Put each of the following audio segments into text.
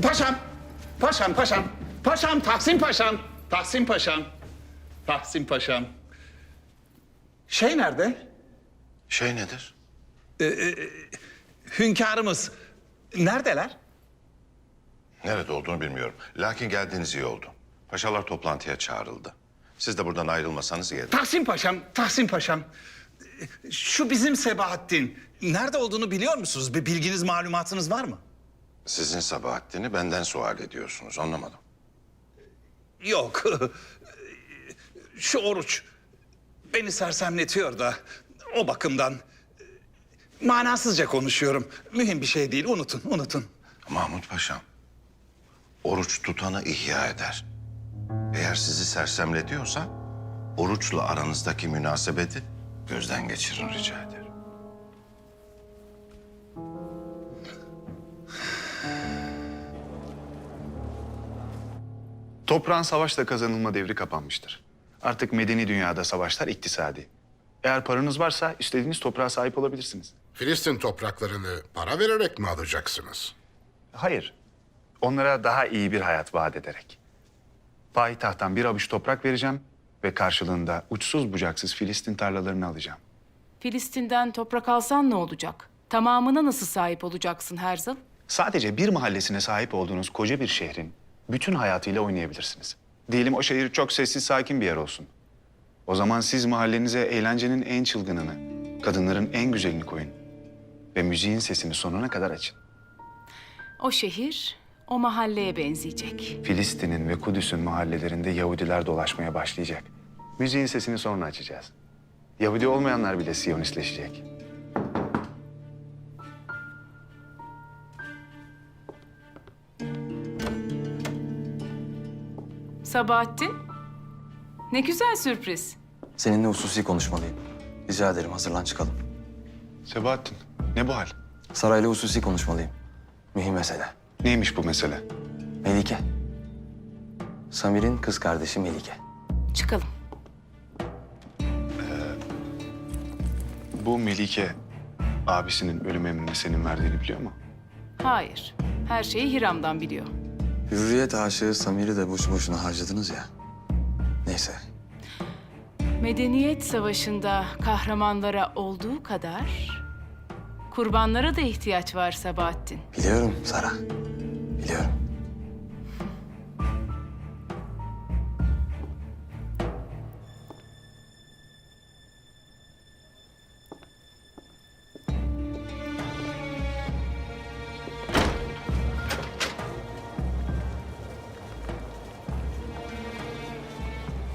Paşam, paşam, paşam, paşam, Tahsin paşam, Tahsin paşam, Tahsin paşam. Şey nerede? Şey nedir? Hünkârımız neredeler? Nerede olduğunu bilmiyorum. Lakin geldiğiniz iyi oldu. Paşalar toplantıya çağrıldı. Siz de buradan ayrılmasanız iyi eder. Tahsin paşam, Tahsin paşam. Şu bizim Sebahattin nerede olduğunu biliyor musunuz? Bir bilginiz, malumatınız var mı? Sizin Sabahattin'i benden sual ediyorsunuz. Anlamadım. Yok. Şu oruç beni sersemletiyor da o bakımdan manasızca konuşuyorum. Mühim bir şey değil. Unutun, unutun. Mahmut Paşam, oruç tutanı ihya eder. Eğer sizi sersemletiyorsa oruçla aranızdaki münasebeti gözden geçirin rica ederim. Toprağın savaşla kazanılma devri kapanmıştır. Artık medeni dünyada savaşlar iktisadi. Eğer paranız varsa istediğiniz toprağa sahip olabilirsiniz. Filistin topraklarını para vererek mi alacaksınız? Hayır, onlara daha iyi bir hayat vaat ederek. Payitahttan bir avuç toprak vereceğim ve karşılığında uçsuz bucaksız Filistin tarlalarını alacağım. Filistin'den toprak alsan ne olacak? Tamamına nasıl sahip olacaksın Herzl? Sadece bir mahallesine sahip olduğunuz koca bir şehrin bütün hayatıyla oynayabilirsiniz. Diyelim o şehir çok sessiz, sakin bir yer olsun. O zaman siz mahallenize eğlencenin en çılgınını, kadınların en güzelini koyun. Ve müziğin sesini sonuna kadar açın. O şehir o mahalleye benzeyecek. Filistin'in ve Kudüs'ün mahallelerinde Yahudiler dolaşmaya başlayacak. Müziğin sesini sonra açacağız. Yahudi olmayanlar bile Siyonistleşecek. Sabahattin, ne güzel sürpriz. Seninle hususi konuşmalıyım. Rica ederim hazırlan çıkalım. Sebahattin, ne bu hal? Sarayla hususi konuşmalıyım. Mühim mesele. Neymiş bu mesele? Melike. Samir'in kız kardeşi Melike. Çıkalım. Bu Melike abisinin ölüm emrini senin verdiğini biliyor mu? Hayır, her şeyi Hiram'dan biliyor. Hürriyet aşığı Samir'i de boşu boşuna harcadınız ya. Neyse. Medeniyet savaşında kahramanlara olduğu kadar kurbanlara da ihtiyaç var Sabahattin. Biliyorum Sara. Biliyorum.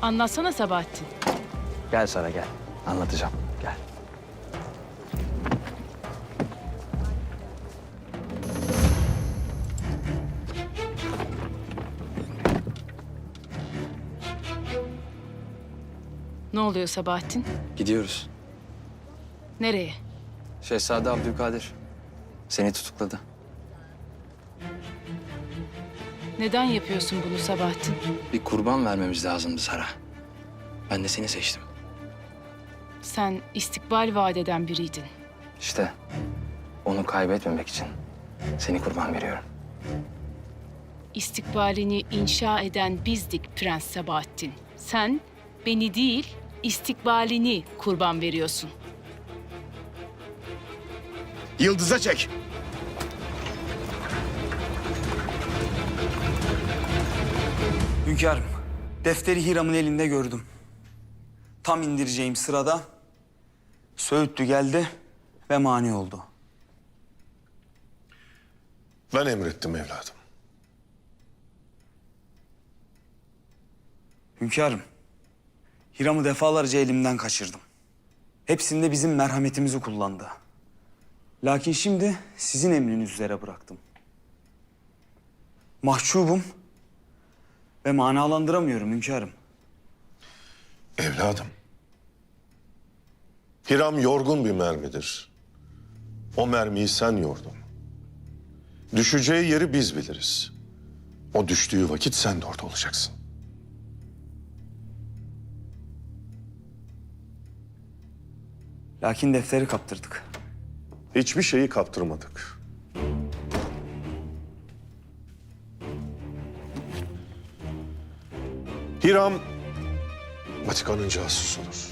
Anlatsana Sabahattin. Gel Sara gel. Anlatacağım. Gel. Ne oluyor Sabahattin? Gidiyoruz. Nereye? Şehzade Abdülkadir seni tutukladı. Neden yapıyorsun bunu Sabahattin? Bir kurban vermemiz lazımdı Sara. Ben de seni seçtim. Sen istikbal vaat eden biriydin. İşte onu kaybetmemek için seni kurban veriyorum. İstikbalini inşa eden bizdik Prens Sabahattin. Sen beni değil, istikbalini kurban veriyorsun. Yıldız'a çek. Hünkârım, defteri Hiram'ın elinde gördüm. Tam indireceğim sırada Söğütlü geldi ve mani oldu. Ben emrettim evladım. Hünkârım, Hiram'ı defalarca elimden kaçırdım. Hepsinde bizim merhametimizi kullandı. Lakin şimdi sizin emriniz üzere bıraktım. Mahcubum ve manalandıramıyorum hünkârım. Evladım. Hiram yorgun bir mermidir. O mermiyi sen yordun. Düşeceği yeri biz biliriz. O düştüğü vakit sen de orada olacaksın. Lakin defteri kaptırdık. Hiçbir şeyi kaptırmadık. Hiram Vatikan'ın casusudur.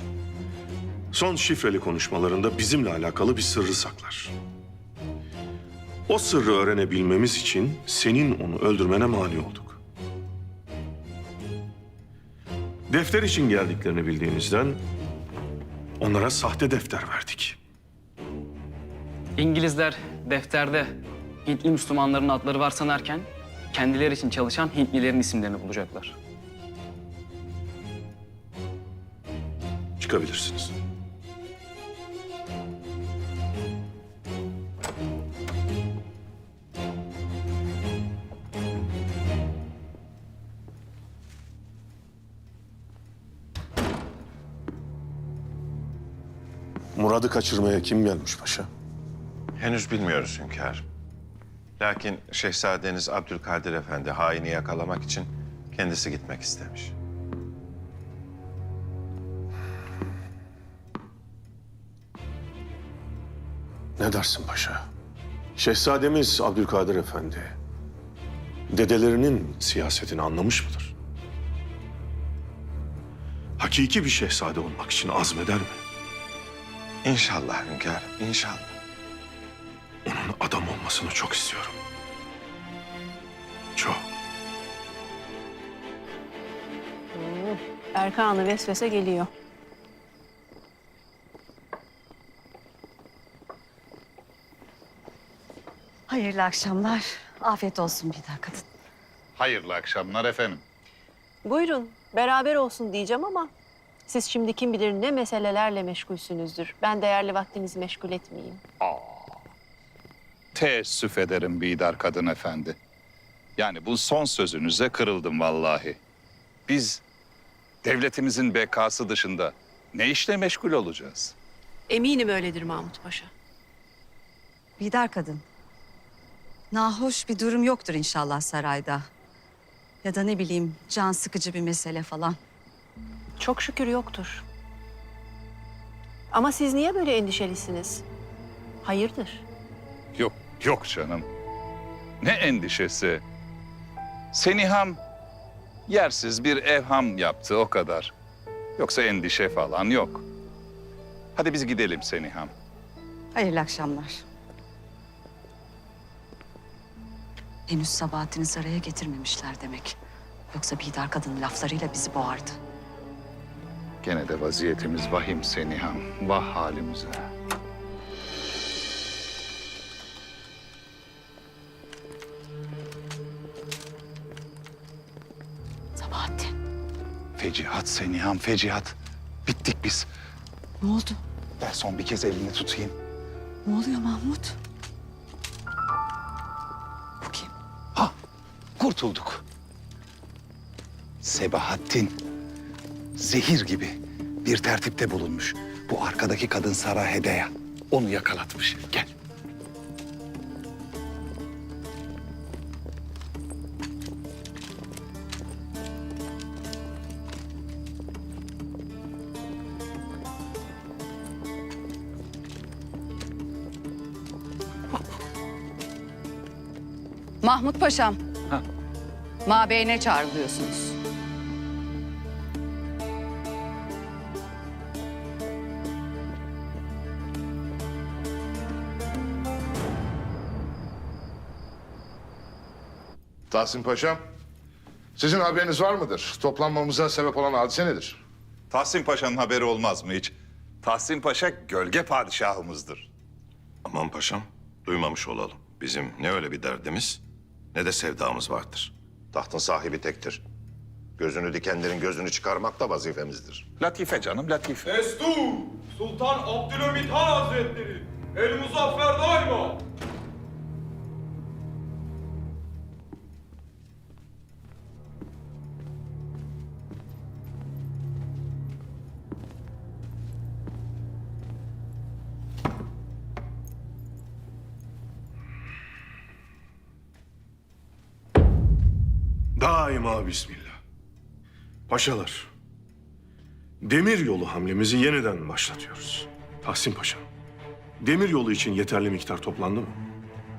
Son şifreli konuşmalarında bizimle alakalı bir sırrı saklar. O sırrı öğrenebilmemiz için senin onu öldürmene mani olduk. Defter için geldiklerini bildiğimizden onlara sahte defter verdik. İngilizler defterde Hintli Müslümanların adları var sanarken kendileri için çalışan Hintlilerin isimlerini bulacaklar. Çıkabilirsiniz. Murad'ı kaçırmaya kim gelmiş paşa? Henüz bilmiyoruz hünkârım. Lakin Şehzadeniz Abdülkadir Efendi haini yakalamak için kendisi gitmek istemiş. Ne dersin paşa? Şehzademiz Abdülkadir Efendi dedelerinin siyasetini anlamış mıdır? Hakiki bir şehzade olmak için azmeder mi? İnşallah hünkârım, inşallah. Onun adam olmasını çok istiyorum. Çok. Erkan'ı vesvese geliyor. Hayırlı akşamlar. Afiyet olsun Bidar kadın. Hayırlı akşamlar efendim. Buyurun, beraber olsun diyeceğim ama siz şimdi kim bilir ne meselelerle meşgulsünüzdür. Ben değerli vaktinizi meşgul etmeyeyim. Teessüf ederim Bidar kadın efendi. Yani bu son sözünüze kırıldım vallahi. Biz devletimizin bekası dışında ne işle meşgul olacağız? Eminim öyledir Mahmut Paşa. Bidar kadın. Nahoş bir durum yoktur inşallah sarayda. Ya da ne bileyim can sıkıcı bir mesele falan. Çok şükür yoktur. Ama siz niye böyle endişelisiniz? Hayırdır? Yok, yok canım. Ne endişesi? Seniham yersiz bir evham yaptı o kadar. Yoksa endişe falan yok. Hadi biz gidelim Seniham. Hayırlı akşamlar. Henüz Sabahattin'i saraya getirmemişler demek. Yoksa Bidar kadın laflarıyla bizi boğardı. Gene de vaziyetimiz vahim Seniham. Vah halimize. Sabahattin. Fecihat Seniham, fecihat. Bittik biz. Ne oldu? Ben son bir kez elini tutayım. Ne oluyor Mahmut? Bu kim? Ha, kurtulduk. Sebahattin zehir gibi bir tertipte bulunmuş. Bu arkadaki kadın Sara Hedeya. Onu yakalatmış. Gel. Mahmut Paşam. Mabeyne çağrılıyorsunuz. Tahsin Paşam, sizin haberiniz var mıdır? Toplanmamıza sebep olan hadise nedir? Tahsin Paşa'nın haberi olmaz mı hiç? Tahsin Paşa gölge padişahımızdır. Aman paşam, duymamış olalım. Bizim ne öyle bir derdimiz ne de sevdamız vardır. Tahtın sahibi tektir. Gözünü dikenlerin gözünü çıkarmak da vazifemizdir. Latife canım, latife. Destur! Sultan Abdülhamit Han Hazretleri! El muzaffer daima! Daima bismillah. Paşalar, demir yolu hamlemizi yeniden başlatıyoruz. Tahsin Paşa, demir yolu için yeterli miktar toplandı mı?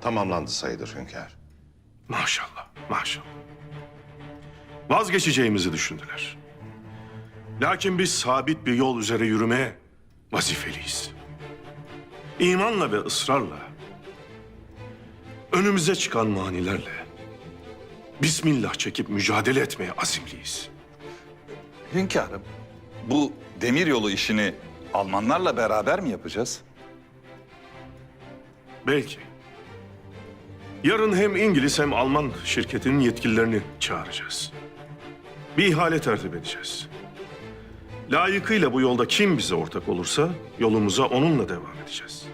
Tamamlandı sayılır hünkâr. Maşallah, maşallah. Vazgeçeceğimizi düşündüler. Lakin biz sabit bir yol üzere yürümeye vazifeliyiz. İmanla ve ısrarla, önümüze çıkan manilerle Bismillah çekip mücadele etmeye azimliyiz. Hünkârım, bu demiryolu işini Almanlarla beraber mi yapacağız? Belki. Yarın hem İngiliz hem Alman şirketinin yetkililerini çağıracağız. Bir ihale tertip edeceğiz. Layıkıyla bu yolda kim bize ortak olursa yolumuza onunla devam edeceğiz.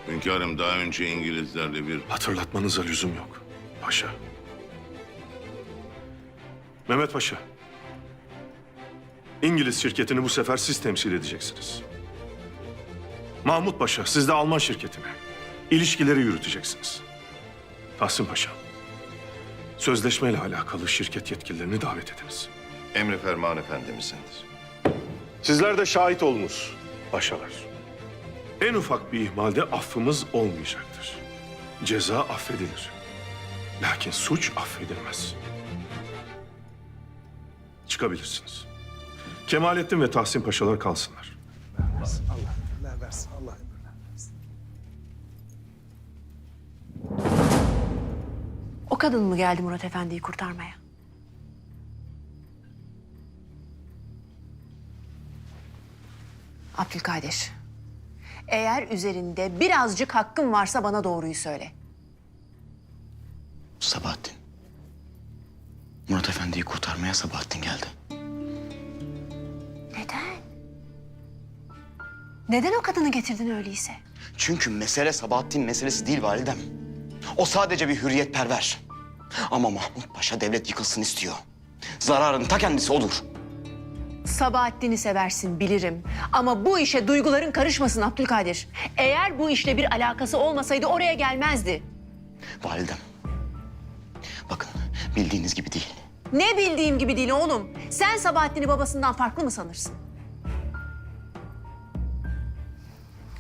Hünkârım daha önce İngilizlerle bir... Hatırlatmanıza lüzum yok paşa. Mehmet Paşa, İngiliz şirketini bu sefer siz temsil edeceksiniz. Mahmut Paşa, siz de Alman şirketini, ilişkileri yürüteceksiniz. Tahsin Paşa, sözleşmeyle alakalı şirket yetkililerini davet ediniz. Emri ferman efendimizindir. Sizler de şahit olunuz paşalar. En ufak bir ihmalde affımız olmayacaktır. Ceza affedilir. Lakin suç affedilmez. Çıkabilirsiniz. Kemalettin ve Tahsin Paşalar kalsınlar. O kadın mı geldi Murat Efendi'yi kurtarmaya? Abdülkadir, eğer üzerinde birazcık hakkın varsa bana doğruyu söyle. Sabahattin. Murat Efendi'yi kurtarmaya Sabahattin geldi. Neden? Neden o kadını getirdin öyleyse? Çünkü mesele Sabahattin meselesi değil validem. O sadece bir hürriyetperver. Ama Mahmut Paşa devlet yıkılsın istiyor. Zararın ta kendisi olur. Sabahattin'i seversin bilirim. Ama bu işe duyguların karışmasın Abdülkadir. Eğer bu işle bir alakası olmasaydı oraya gelmezdi. Validem. Bakın bildiğiniz gibi değil. Ne bildiğim gibi değil oğlum. Sen Sabahattin'i babasından farklı mı sanırsın?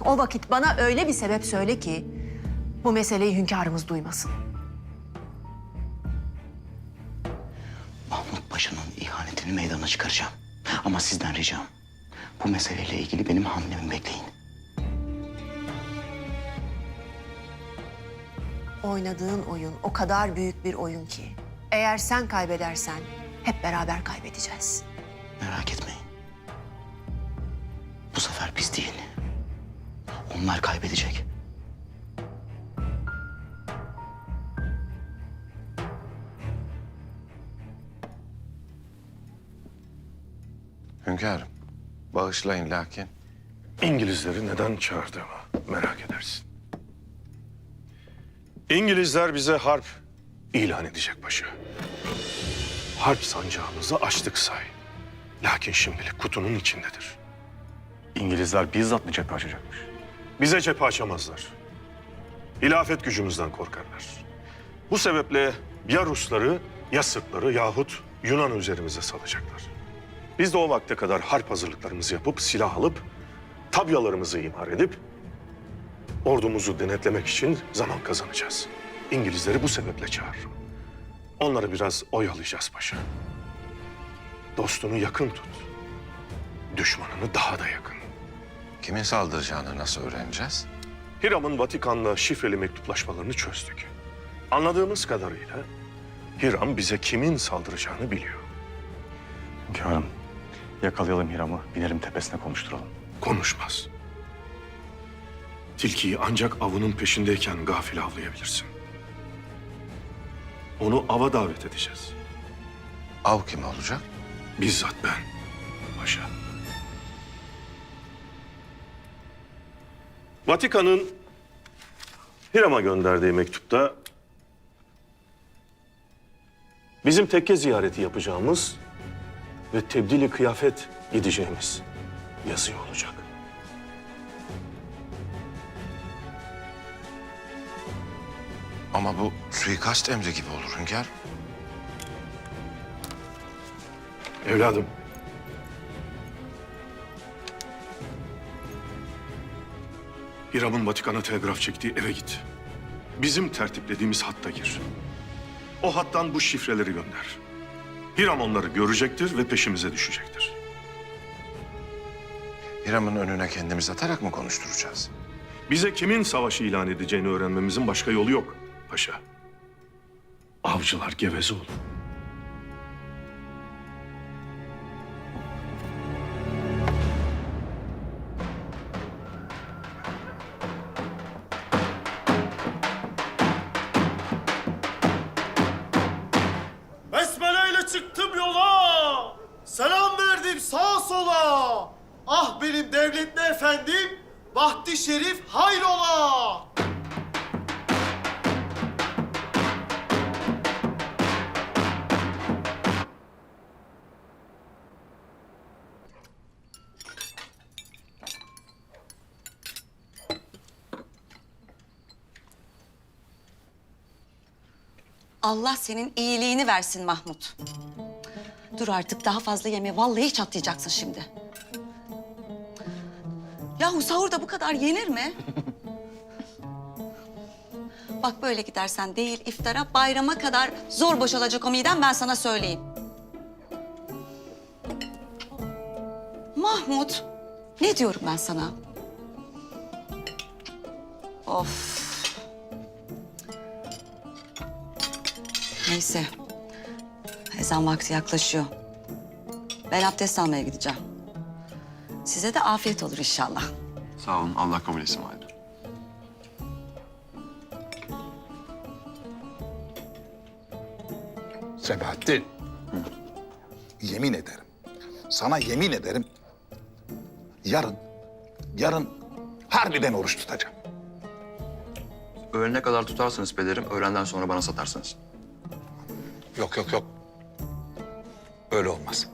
O vakit bana öyle bir sebep söyle ki bu meseleyi hünkârımız duymasın. Mahmut Paşa'nın ihanetini meydana çıkaracağım. Ama sizden ricam bu meseleyle ilgili benim hamlemi bekleyin. Oynadığın oyun o kadar büyük bir oyun ki eğer sen kaybedersen hep beraber kaybedeceğiz. Merak etmeyin. Bu sefer biz değil. Onlar kaybedecek. Hünkârım, bağışlayın lakin... İngilizleri neden çağırdığımı merak edersin. İngilizler bize harp ilan edecek paşa. Harp sancağımızı açtık say. Lakin şimdilik kutunun içindedir. İngilizler bizzat mı cephe açacakmış? Bize cephe açamazlar. Hilafet gücümüzden korkarlar. Bu sebeple ya Rusları ya Sırpları yahut Yunan üzerimize salacaklar. Biz de o vakte kadar harp hazırlıklarımızı yapıp silah alıp tabyalarımızı imar edip ordumuzu denetlemek için zaman kazanacağız. İngilizleri bu sebeple çağırırım. Onları biraz oyalayacağız paşa. Dostunu yakın tut. Düşmanını daha da yakın. Kimin saldıracağını nasıl öğreneceğiz? Hiram'ın Vatikan'la şifreli mektuplaşmalarını çözdük. Anladığımız kadarıyla Hiram bize kimin saldıracağını biliyor. Hünkârım, yakalayalım Hiram'ı, binelim tepesine konuşturalım. Konuşmaz. Tilkiyi ancak avının peşindeyken gafil avlayabilirsin. Onu ava davet edeceğiz. Av kim olacak? Bizzat ben, paşa. Vatikan'ın Hiram'a gönderdiği mektupta bizim tekke ziyareti yapacağımız ve tebdili kıyafet gideceğimiz yazıyor olacak. Ama bu suikast emri gibi olur hünkâr. Evladım. Hiram'ın Vatikan'a telgraf çektiği eve git. Bizim tertiplediğimiz hatta gir. O hattan bu şifreleri gönder. Hiram onları görecektir ve peşimize düşecektir. Hiram'ın önüne kendimiz atarak mı konuşturacağız? Bize kimin savaşı ilan edeceğini öğrenmemizin başka yolu yok paşa. Avcılar geveze olur. Besmeleyle çıktım yola. Selam verdim sağa sola. Ah benim devletli efendim, Bahti Şerif hayrola. Allah senin iyiliğini versin Mahmut. Dur artık daha fazla yeme. Vallahi çatlayacaksın şimdi. Yahu sahurda bu kadar yenir mi? Bak böyle gidersen değil iftara bayrama kadar zor boşalacak o miden ben sana söyleyeyim. Mahmut, ne diyorum ben sana? Of. Neyse. Ezan vakti yaklaşıyor. Ben abdest almaya gideceğim. Size de afiyet olur inşallah. Sağ olun. Allah kabul etsin validem. Sebahattin. Yemin ederim. Sana yemin ederim. Yarın harbiden oruç tutacağım. Öğlene kadar tutarsınız pederim. Öğlenden sonra bana satarsınız. Yok. Öyle olmaz.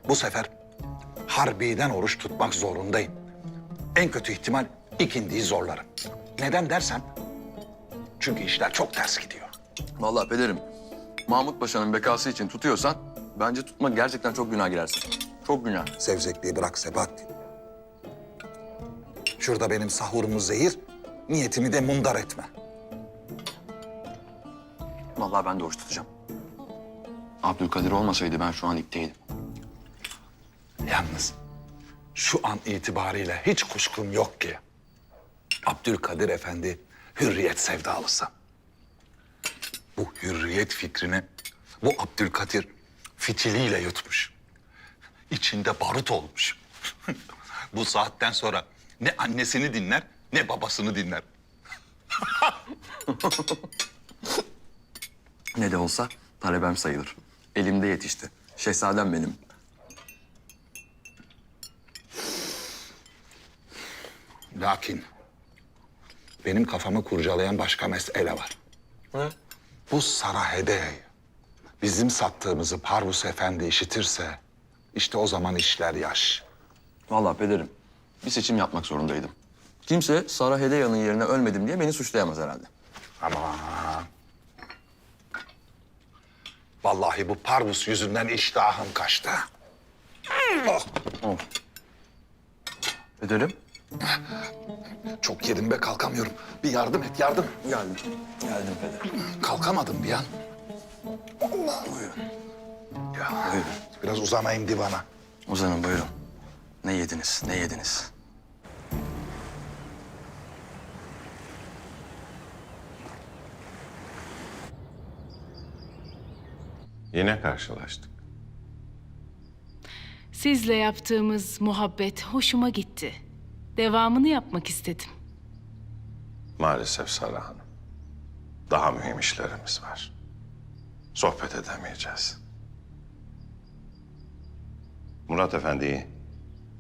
Bu sefer harbiden oruç tutmak zorundayım. En kötü ihtimal ikindiyi zorlarım. Neden dersen? Çünkü işler çok ters gidiyor. Vallahi pederim, Mahmut Paşa'nın bekası için tutuyorsan bence tutma gerçekten çok günah girersin. Çok günah. Sevzekliği bırak Sebahattin. Şurada benim sahurumu zehir, niyetimi de mundar etme. Vallahi ben de oruç tutacağım. Abdülkadir olmasaydı ben şu an ikteydim. Yalnız şu an itibariyle hiç kuşkum yok ki Abdülkadir Efendi hürriyet sevdalısı. Bu hürriyet fikrini bu Abdülkadir fitiliyle yutmuş. İçinde barut olmuş. Bu saatten sonra ne annesini dinler ne babasını dinler. Ne de olsa talebem sayılır. Elimde yetişti. Şehzadem benim. Lakin benim kafamı kurcalayan başka mesele var. Ne? Bu Sarahede'yi bizim sattığımızı Parvus Efendi işitirse işte o zaman işler yaş. Vallahi pederim, bir seçim yapmak zorundaydım. Kimse Sara Hedeya'nın yerine ölmedim diye beni suçlayamaz herhalde. Ama vallahi bu Parvus yüzünden iştahım kaçtı. Oh. Pederim? Çok yedim be kalkamıyorum. Bir yardım et yardım. Geldim. Geldim pederim. Kalkamadım bir an. Buyurun. Ya, Buyurun. biraz uzanayım divana. Uzanın buyurun. Ne yediniz, ne yediniz? Yine karşılaştık. Sizle yaptığımız muhabbet hoşuma gitti. Devamını yapmak istedim. Maalesef Sara Hanım. Daha mühim işlerimiz var. Sohbet edemeyeceğiz. Murat Efendi'yi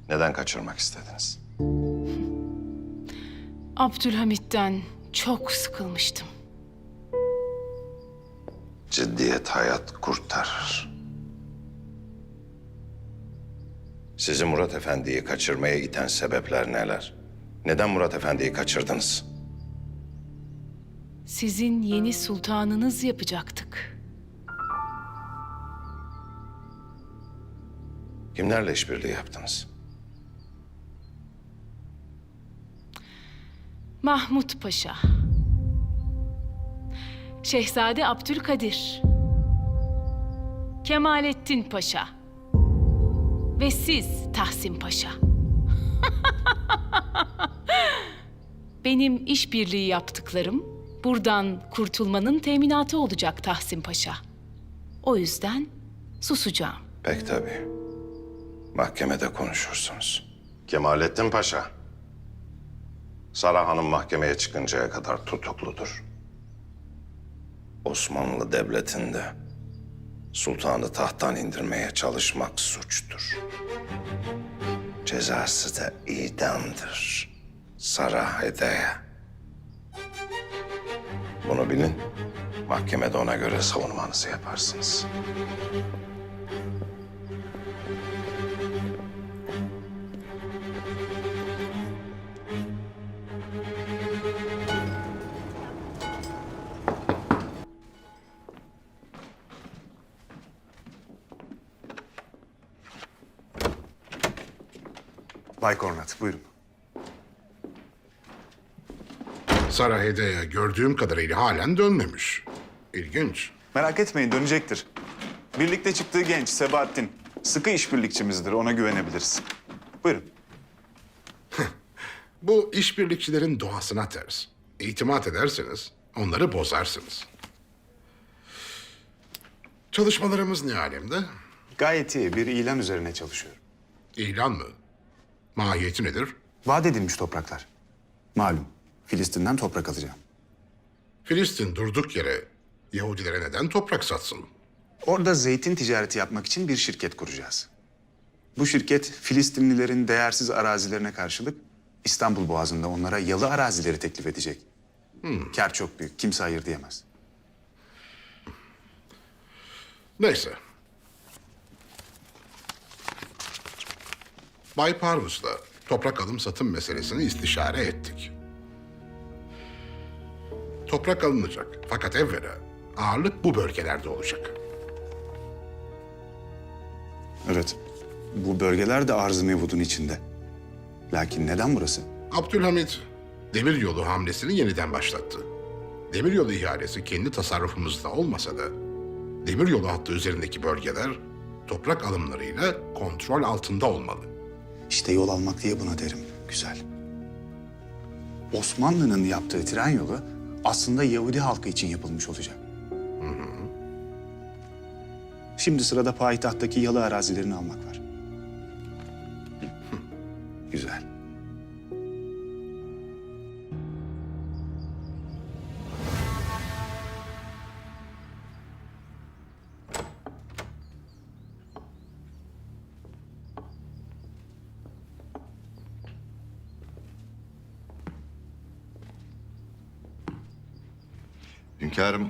neden kaçırmak istediniz? Abdülhamit'ten çok sıkılmıştım. Ciddiyet hayat kurtarır. Sizi Murat Efendi'yi kaçırmaya iten sebepler neler? Neden Murat Efendi'yi kaçırdınız? Sizin yeni sultanınız yapacaktık. Kimlerle işbirliği yaptınız? Mahmut Paşa. Şehzade Abdülkadir. Kemalettin Paşa. Ve siz Tahsin Paşa. Benim işbirliği yaptıklarım buradan kurtulmanın teminatı olacak Tahsin Paşa. O yüzden susacağım. Pek tabii. Mahkemede konuşursunuz. Kemalettin Paşa. Sara Hanım mahkemeye çıkıncaya kadar tutukludur. Osmanlı Devleti'nde sultanı tahttan indirmeye çalışmak suçtur. Cezası da idamdır. Sara Hedeye. Bunu bilin. Mahkemede ona göre savunmanızı yaparsınız. Bay Kornat, buyurun. Sara Hedeye gördüğüm kadarıyla halen dönmemiş. İlginç. Merak etmeyin, dönecektir. Birlikte çıktığı genç Sebahattin. Sıkı işbirlikçimizdir, ona güvenebiliriz. Buyurun. Bu işbirlikçilerin doğasına ters. İtimat ederseniz onları bozarsınız. Çalışmalarımız ne alemde? Gayet iyi, bir ilan üzerine çalışıyorum. İlan mı? Mahiyeti nedir? Vaat edilmiş topraklar. Malum, Filistin'den toprak alacağım. Filistin durduk yere Yahudilere neden toprak satsın? Orada zeytin ticareti yapmak için bir şirket kuracağız. Bu şirket Filistinlilerin değersiz arazilerine karşılık İstanbul Boğazı'nda onlara yalı arazileri teklif edecek. Kâr çok büyük, kimse hayır diyemez. Neyse. Bay Parvus'la toprak alım satım meselesini istişare ettik. Toprak alınacak fakat evvela ağırlık bu bölgelerde olacak. Evet, bu bölgeler de arz-ı mevudun içinde. Lakin neden burası? Abdülhamit demiryolu hamlesini yeniden başlattı. Demiryolu ihalesi kendi tasarrufumuzda olmasa da demiryolu hattı üzerindeki bölgeler toprak alımlarıyla kontrol altında olmalı. İşte yol almak diye buna derim. Güzel. Osmanlı'nın yaptığı tren yolu aslında Yahudi halkı için yapılmış olacak. Şimdi sırada payitahttaki yalı arazilerini almak var. Güzel. Hünkârım,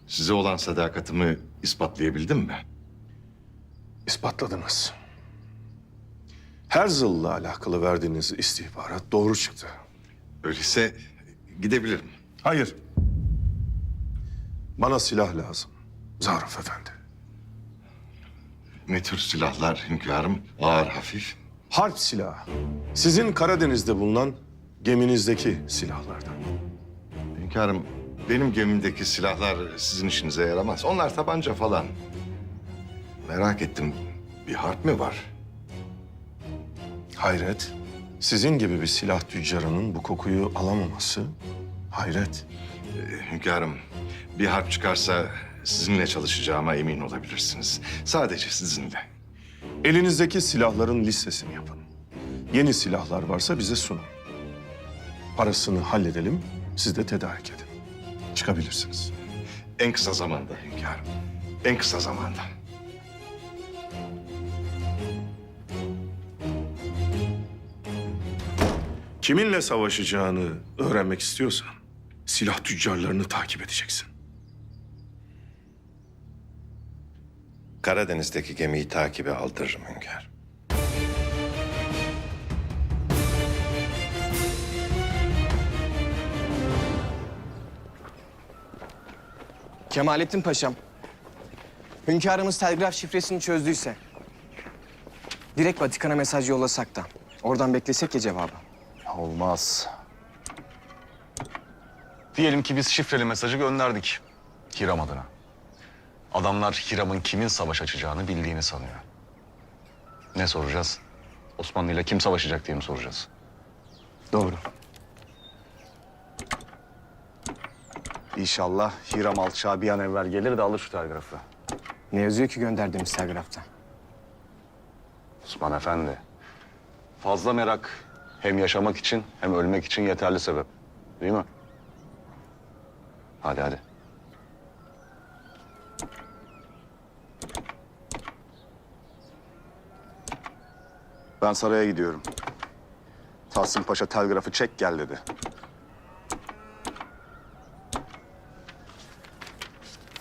size olan sadakatimi ispatlayabildim mi? İspatladınız. Herzl'la alakalı verdiğiniz istihbarat doğru çıktı. Öyleyse gidebilirim. Hayır. Bana silah lazım. Zarif Efendi. Ne tür silahlar hünkârım? Ağır, hafif. Harp silahı. Sizin Karadeniz'de bulunan geminizdeki silahlardan. Hünkârım, benim gemimdeki silahlar sizin işinize yaramaz. Onlar tabanca falan. Merak ettim, bir harp mi var? Hayret. Sizin gibi bir silah tüccarının bu kokuyu alamaması hayret. Hünkârım, bir harp çıkarsa sizinle çalışacağıma emin olabilirsiniz. Sadece sizinle. Elinizdeki silahların listesini yapın. Yeni silahlar varsa bize sunun. Parasını halledelim, siz de tedarik edin. Çıkabilirsiniz. En kısa zamanda hünkârım. En kısa zamanda. Kiminle savaşacağını öğrenmek istiyorsan silah tüccarlarını takip edeceksin. Karadeniz'deki gemiyi takibe aldırırım hünkârım. Kemalettin Paşam, hünkârımız telgraf şifresini çözdüyse direkt Vatikan'a mesaj yollasak da oradan beklesek ya cevabı. Olmaz. Diyelim ki biz şifreli mesajı gönderdik Hiram adına. Adamlar Hiram'ın kimin savaş açacağını bildiğini sanıyor. Ne soracağız? Osmanlı ile kim savaşacak diye mi soracağız? Doğru. İnşallah Hiram Alçağı bir an evvel gelir de alır şu telgrafı. Ne yazıyor ki gönderdiğimiz telgrafta? Osman Efendi. Fazla merak hem yaşamak için hem ölmek için yeterli sebep. Değil mi? Hadi hadi. Ben saraya gidiyorum. Tahsin Paşa telgrafı çek gel dedi.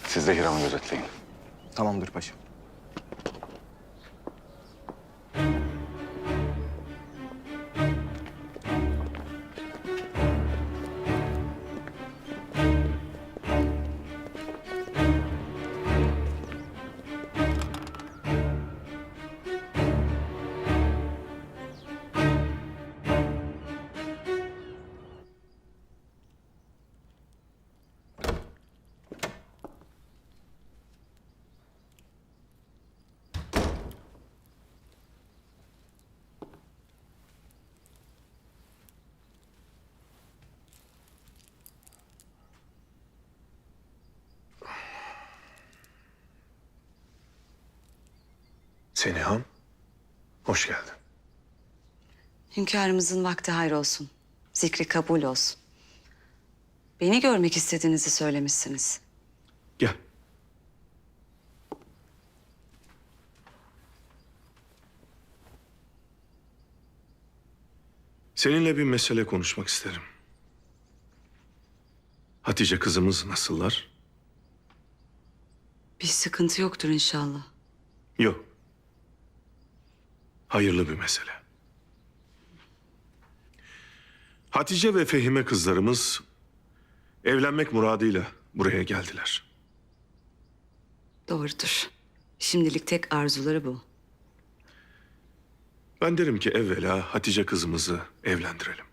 Siz de Hiram'ı gözetleyin. Tamamdır paşam. Seniham, hoş geldin. Hünkârımızın vakti hayır olsun. Zikri kabul olsun. Beni görmek istediğinizi söylemişsiniz. Gel. Seninle bir mesele konuşmak isterim. Hatice kızımız nasıllar? Bir sıkıntı yoktur inşallah. Yok. Hayırlı bir mesele. Hatice ve Fehime kızlarımız evlenmek muradıyla buraya geldiler. Doğrudur. Şimdilik tek arzuları bu. Ben derim ki evvela Hatice kızımızı evlendirelim.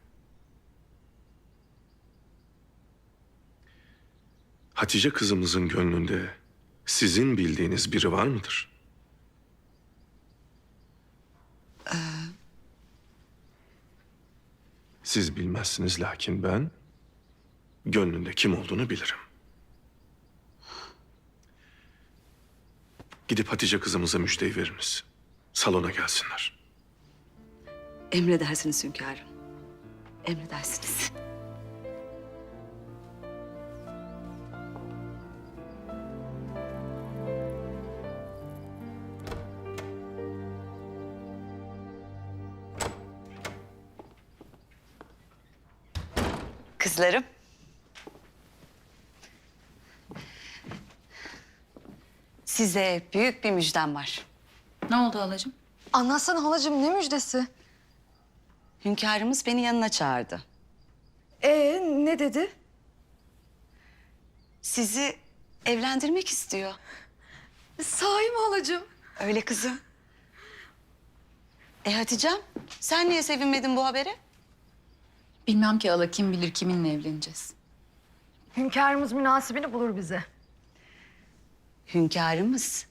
Hatice kızımızın gönlünde sizin bildiğiniz biri var mıdır? Siz bilmezsiniz lakin ben gönlünde kim olduğunu bilirim. Gidip Hatice kızımıza müjdeyi veriniz. Salona gelsinler. Emredersiniz hünkârım. Emredersiniz. Kızlarım. Size büyük bir müjdem var. Ne oldu halacığım? Anlatsana halacığım, ne müjdesi? Hünkârımız beni yanına çağırdı. Ne dedi? Sizi evlendirmek istiyor. Sahi mi halacığım? Öyle kızım. Hatice'm, sen niye sevinmedin bu habere? Bilmem ki hala, kim bilir kiminle evleneceğiz. Hünkârımız münasibini bulur bize. Hünkârımız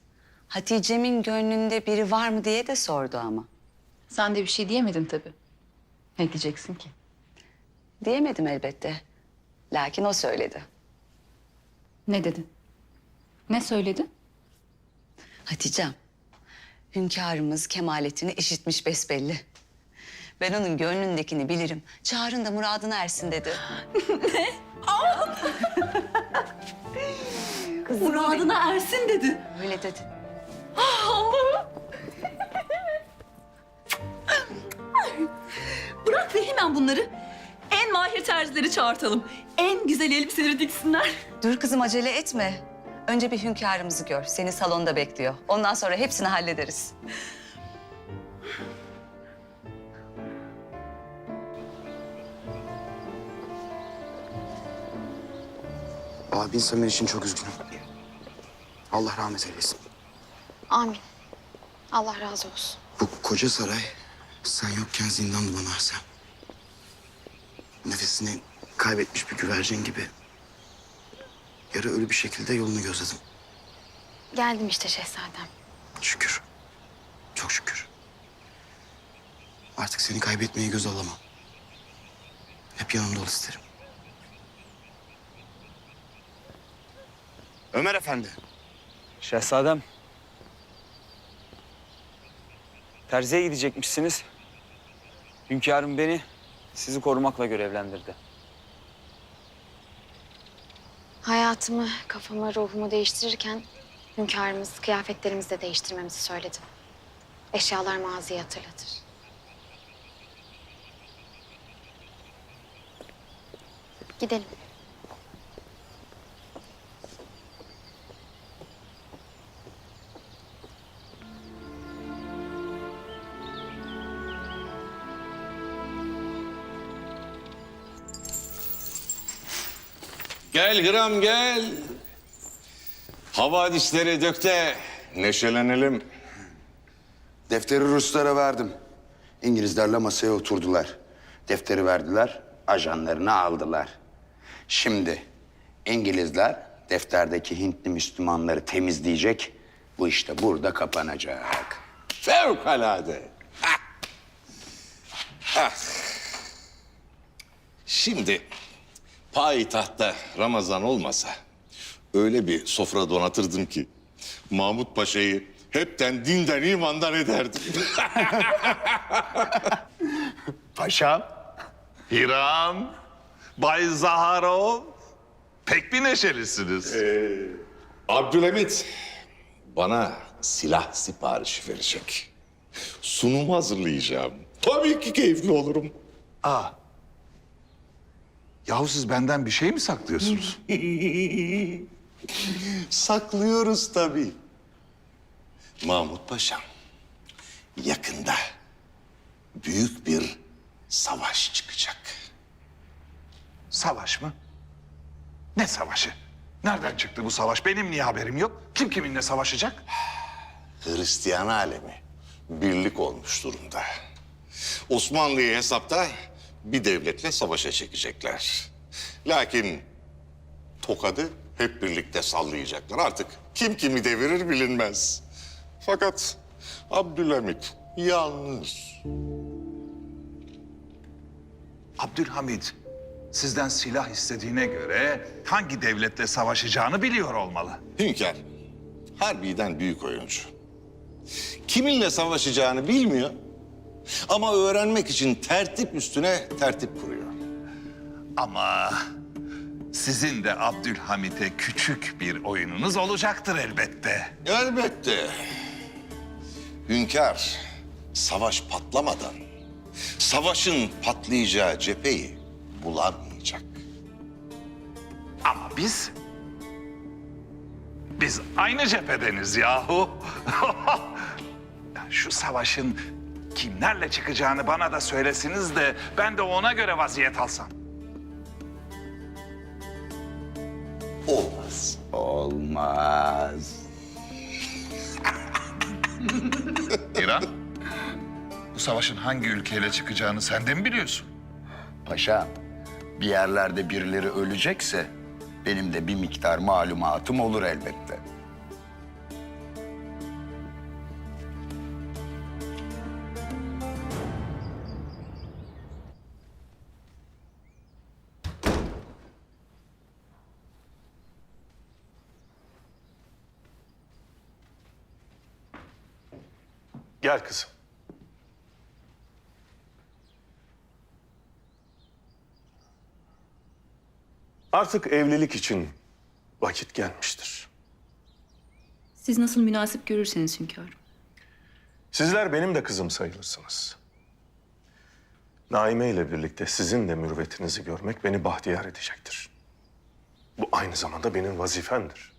Hatice'min gönlünde biri var mı diye de sordu ama. Sen de bir şey diyemedin tabii. Ne diyeceksin ki? Diyemedim elbette. Lakin o söyledi. Ne dedin? Ne söyledin? Hatice'm, hünkârımız kemaletini işitmiş besbelli. Ben onun gönlündekini bilirim. Çağırın da muradına ersin dedi. Ne? Muradına ersin dedi. Öyle dedi. Bırak ve hemen bunları en mahir terzileri çağırtalım. En güzel elbiseleri diksinler. Dur kızım, acele etme. Önce bir hünkârımızı gör. Seni salonda bekliyor. Ondan sonra hepsini hallederiz. Abin Samer için çok üzgünüm. Allah rahmet eylesin. Amin. Allah razı olsun. Bu koca saray sen yokken zindan dumanı Arsem. Nefesini kaybetmiş bir güvercin gibi yarı ölü bir şekilde yolunu gözledim. Geldim işte şehzadem. Şükür. Çok şükür. Artık seni kaybetmeyi göze alamam. Hep yanımda ol isterim. Ömer Efendi. Şehzadem. Terziye gidecekmişsiniz. Hünkârım beni sizi korumakla görevlendirdi. Hayatımı, kafamı, ruhumu değiştirirken hünkârımız kıyafetlerimizi de değiştirmemizi söyledi. Eşyalar maziyi hatırlatır. Gidelim. Gel Hürrem gel. Havadisleri dök de neşelenelim. Defteri Ruslara verdim. İngilizlerle masaya oturdular. Defteri verdiler, ajanlarını aldılar. Şimdi İngilizler defterdeki Hintli Müslümanları temizleyecek. Bu işte burada kapanacak. Fevkalade. Şimdi payitahtta Ramazan olmasa öyle bir sofra donatırdım ki Mahmut Paşa'yı hepten dinden imandan ederdim. Paşam, Hiram, Bay Zaharov, pek bir neşelisiniz. Abdülhamit bana silah siparişi verecek. Sunum hazırlayacağım. Tabii ki keyifli olurum. Yahu siz benden bir şey mi saklıyorsunuz? Saklıyoruz tabii. Mahmut Paşam, yakında büyük bir savaş çıkacak. Savaş mı? Ne savaşı? Nereden çıktı bu savaş? Benim niye haberim yok? Kim kiminle savaşacak? Hristiyan alemi birlik olmuş durumda. Osmanlı'yı hesapta bir devletle savaşa çekecekler. Lakin tokadı hep birlikte sallayacaklar. Artık kim kimi devirir bilinmez. Fakat Abdülhamit yalnız. Abdülhamit sizden silah istediğine göre hangi devletle savaşacağını biliyor olmalı. Hünkâr, harbiden büyük oyuncu. Kiminle savaşacağını bilmiyor ama öğrenmek için tertip üstüne tertip kuruyor. Ama sizin de Abdülhamit'e küçük bir oyununuz olacaktır elbette. Elbette. Hünkâr, savaş patlamadan savaşın patlayacağı cepheyi bulamayacak. Ama biz aynı cephedeniz yahu. Şu savaşın kimlerle çıkacağını bana da söylesiniz de ben de ona göre vaziyet alsam. Olmaz. Olmaz. İran, bu savaşın hangi ülkeyle çıkacağını sen de mi biliyorsun? Paşam, bir yerlerde birileri ölecekse benim de bir miktar malumatım olur elbette. Gel kızım. Artık evlilik için vakit gelmiştir. Siz nasıl münasip görürseniz hünkârım. Sizler benim de kızım sayılırsınız. Naime ile birlikte sizin de mürüvvetinizi görmek beni bahtiyar edecektir. Bu aynı zamanda benim vazifemdir.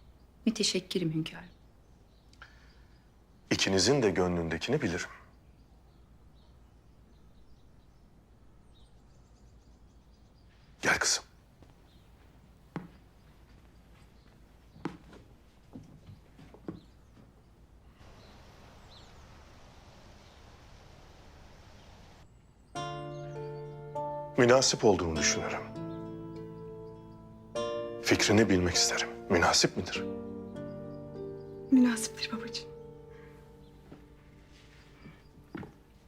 Müteşekkirim hünkârım. İkinizin de gönlündekini bilirim. Gel kızım. Münasip olduğunu düşünürüm. Fikrini bilmek isterim. Münasip midir? Münasiptir babacığım.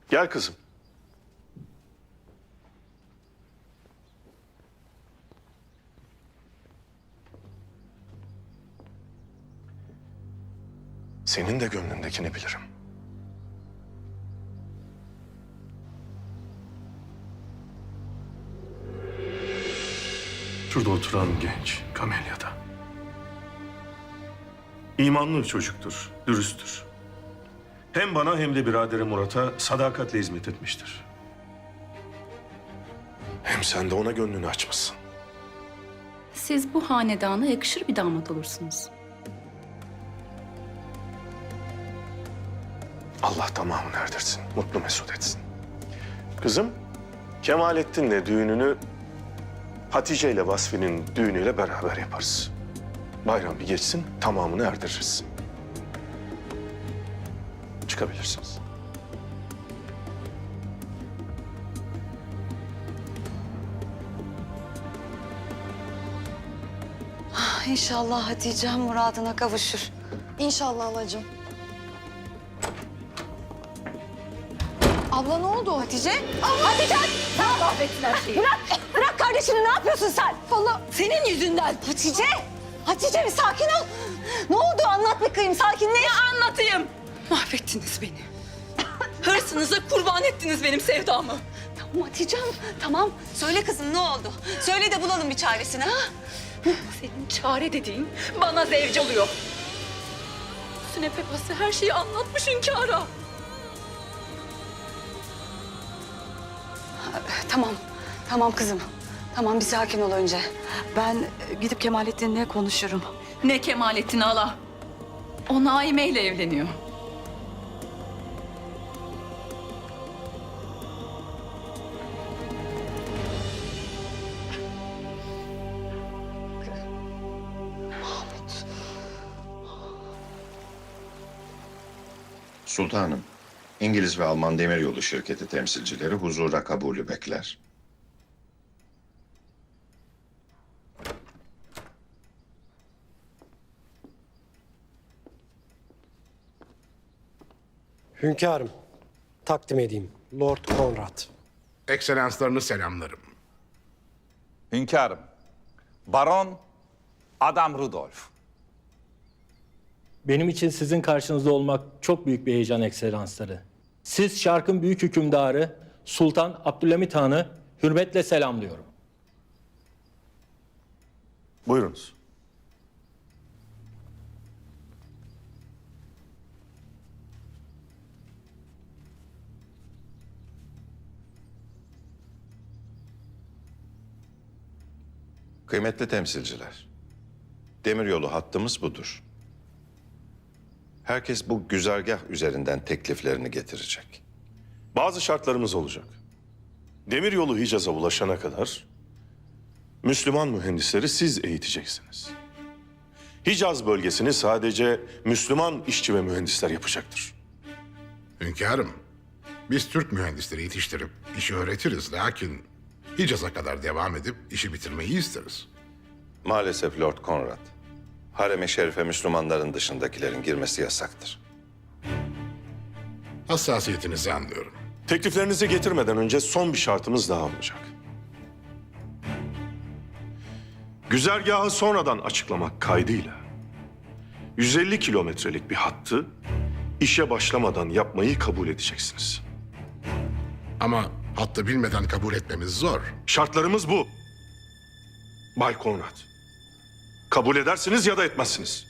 Gel kızım. senin de gönlündekini bilirim. Şurada oturan genç, Kamelya'da. İmanlı bir çocuktur, dürüsttür. Hem bana hem de biraderi Murat'a sadakatle hizmet etmiştir. Hem sen de ona gönlünü açmışsın. Siz bu hanedana yakışır bir damat olursunuz. Allah tamamını erdirsin, mutlu mesut etsin. Kızım, Kemalettin'le düğününü Hatice ile Vasfi'nin düğünüyle beraber yaparız. Bayram bir geçsin, tamamını erdiririz. Çıkabilirsiniz. İnşallah Hatice muradına kavuşur. İnşallah halacığım. Abla ne oldu Hatice? Hatice! Sen mahvettin her şeyi. Bırak kardeşini, ne yapıyorsun sen? Vallahi senin yüzünden. Hatice! Hatice bir sakin ol. Ne oldu anlat bakayım, sakinleş. Ne anlatayım? Mahvettiniz beni. Hırsınıza kurban ettiniz benim sevdamı. Tamam Hatice'm, tamam. Söyle kızım, ne oldu? Söyle de bulalım bir çaresini ha. Senin çare dediğin bana zevc oluyor. Sünepe bası her şeyi anlatmış hünkâra. Tamam, tamam kızım. Tamam bir sakin ol önce. Ben gidip Kemalettin'le konuşurum. Ne Kemalettin hala? O Naime ile evleniyor. Sultanım, İngiliz ve Alman demiryolu şirketi temsilcileri huzura kabulü bekler. Hünkârım, takdim edeyim. Lord Conrad. Ekselanslarını selamlarım. Hünkârım, Baron Adam Rudolf. Benim için sizin karşınızda olmak çok büyük bir heyecan ekselansları. Siz Şark'ın büyük hükümdarı Sultan Abdülhamit Han'ı hürmetle selamlıyorum. Buyurunuz. Kıymetli temsilciler, demiryolu hattımız budur. Herkes bu güzergah üzerinden tekliflerini getirecek. Bazı şartlarımız olacak. Demiryolu Hicaz'a ulaşana kadar Müslüman mühendisleri siz eğiteceksiniz. Hicaz bölgesini sadece Müslüman işçi ve mühendisler yapacaktır. Hünkârım, biz Türk mühendisleri yetiştirip işi öğretiriz. Lakin Hicaz'a kadar devam edip işi bitirmeyi isteriz. Maalesef Lord Conrad, harem-i şerife Müslümanların dışındakilerin girmesi yasaktır. Hassasiyetinizi anlıyorum. Tekliflerinizi getirmeden önce son bir şartımız daha olacak. Güzergahı sonradan açıklamak kaydıyla 150 kilometrelik bir hattı işe başlamadan yapmayı kabul edeceksiniz. Ama hattı bilmeden kabul etmemiz zor. Şartlarımız bu. Bay Conrad. Kabul edersiniz ya da etmezsiniz.